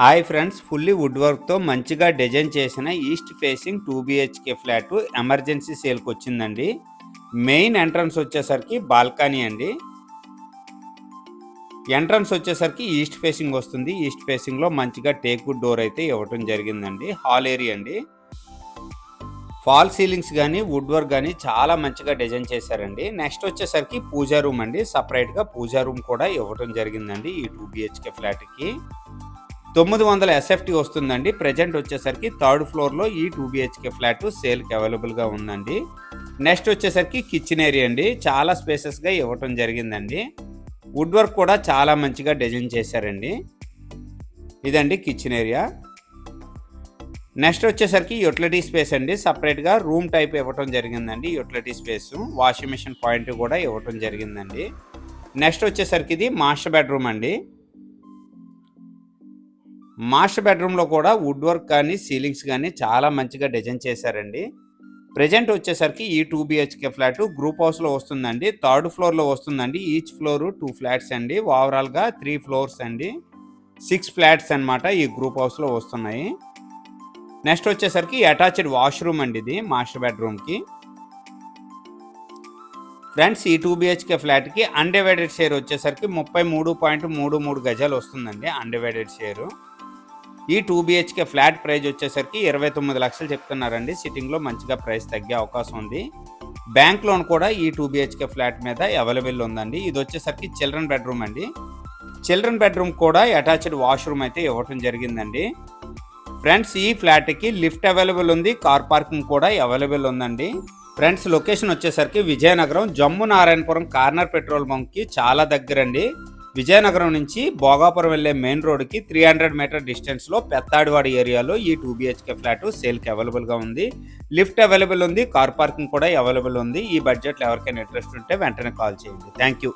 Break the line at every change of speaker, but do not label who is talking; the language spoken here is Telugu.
హాయ్ ఫ్రెండ్స్, ఫుల్లీ వుడ్ వర్క్తో మంచిగా డిజైన్ చేసిన east facing 2 BHK flat emergency సేల్కి వచ్చిందండి. మెయిన్ ఎంట్రన్స్ వచ్చేసరికి బాల్కనీ అండి. ఎంట్రన్స్ వచ్చేసరికి ఈస్ట్ ఫేసింగ్ వస్తుంది. ఈస్ట్ ఫేసింగ్లో మంచిగా టేక్ వుడ్ డోర్ అయితే ఇవ్వటం జరిగిందండి. హాల్ ఏరియా అండి. ఫాల్ సీలింగ్స్ కానీ వుడ్ వర్క్ కానీ చాలా మంచిగా డిజైన్ చేశారండి. నెక్స్ట్ వచ్చేసరికి పూజా రూమ్ అండి. సపరేట్గా పూజా రూమ్ కూడా ఇవ్వటం జరిగిందండి ఈ 2 BHK ఫ్లాట్కి. 900 SFT వస్తుందండి. ప్రజెంట్ వచ్చేసరికి థర్డ్ ఫ్లోర్లో ఈ 2 BHK ఫ్లాట్ సేల్కి అవైలబుల్గా ఉందండి. నెక్స్ట్ వచ్చేసరికి కిచెన్ ఏరియా అండి. చాలా స్పేసెస్గా ఇవ్వటం జరిగిందండి. వుడ్ వర్క్ కూడా చాలా మంచిగా డిజైన్ చేశారండి. ఇదండి కిచెన్ ఏరియా. నెక్స్ట్ వచ్చేసరికి యూటిలిటీ స్పేస్ అండి. సపరేట్గా రూమ్ టైప్ ఇవ్వటం జరిగిందండి. Utility space, washing machine point కూడా ఇవ్వటం జరిగిందండి. నెక్స్ట్ వచ్చేసరికి ఇది మాస్టర్ బెడ్రూమ్ అండి. మాస్టర్ బెడ్రూమ్లో కూడా వుడ్ వర్క్ కానీ సీలింగ్స్ కానీ చాలా మంచిగా డిజైన్ చేశారండి. ప్రజెంట్ వచ్చేసరికి ఈ 2 BHK ఫ్లాట్ గ్రూప్ హౌస్లో వస్తుందండి. థర్డ్ ఫ్లోర్లో వస్తుందండి. ఈచ్ ఫ్లోర్ 2 ఫ్లాట్స్ అండి. ఓవరాల్గా 3 ఫ్లోర్స్ అండి. 6 ఫ్లాట్స్ అనమాట ఈ గ్రూప్ హౌస్లో వస్తున్నాయి. నెక్స్ట్ వచ్చేసరికి అటాచ్డ్ వాష్రూమ్ అండి. ఇది మాస్టర్ బెడ్రూమ్కి. ఫ్రెండ్స్, ఈ 2 BHK ఫ్లాట్కి అన్డివైడెడ్ షేర్ వచ్చేసరికి 33.33 గజాలు వస్తుందండి. Undivided share. ఈ 2 BHK ఫ్లాట్ ప్రైజ్ వచ్చేసరికి 29 లక్షలు చెప్తున్నారండి. సిట్టింగ్లో మంచిగా ప్రైస్ తగ్గే అవకాశం ఉంది. బ్యాంక్ లోన్ కూడా ఈ 2 BHK ఫ్లాట్ మీద అవైలబుల్ ఉందండి. ఇది వచ్చేసరికి చిల్డ్రన్ బెడ్రూమ్ అండి. చిల్డ్రన్ బెడ్రూమ్ కూడా అటాచ్డ్ వాష్రూమ్ అయితే ఇవ్వటం జరిగిందండి. ఫ్రెండ్స్, ఈ ఫ్లాట్కి లిఫ్ట్ అవైలబుల్ ఉంది. కార్ పార్కింగ్ కూడా అవైలబుల్ ఉందండి. ఫ్రెండ్స్, లొకేషన్ వచ్చేసరికి విజయనగరం జమ్ము నారాయణపురం కార్నర్ పెట్రోల్ బంక్కి చాలా దగ్గరండి. విజయనగరం నుంచి భోగాపురం వెళ్లే మెయిన్ రోడ్కి 300 మీటర్ డిస్టెన్స్లో పెత్తాడివాడి ఏరియాలో ఈ 2 BHK ఫ్లాట్ సేల్కి అవైలబుల్గా ఉంది. లిఫ్ట్ అవైలబుల్ ఉంది. కార్ పార్కింగ్ కూడా అవైలబుల్ ఉంది. ఈ బడ్జెట్లో ఎవరికైనా ఇంట్రెస్ట్ ఉంటే వెంటనే కాల్ చేయండి. Thank you.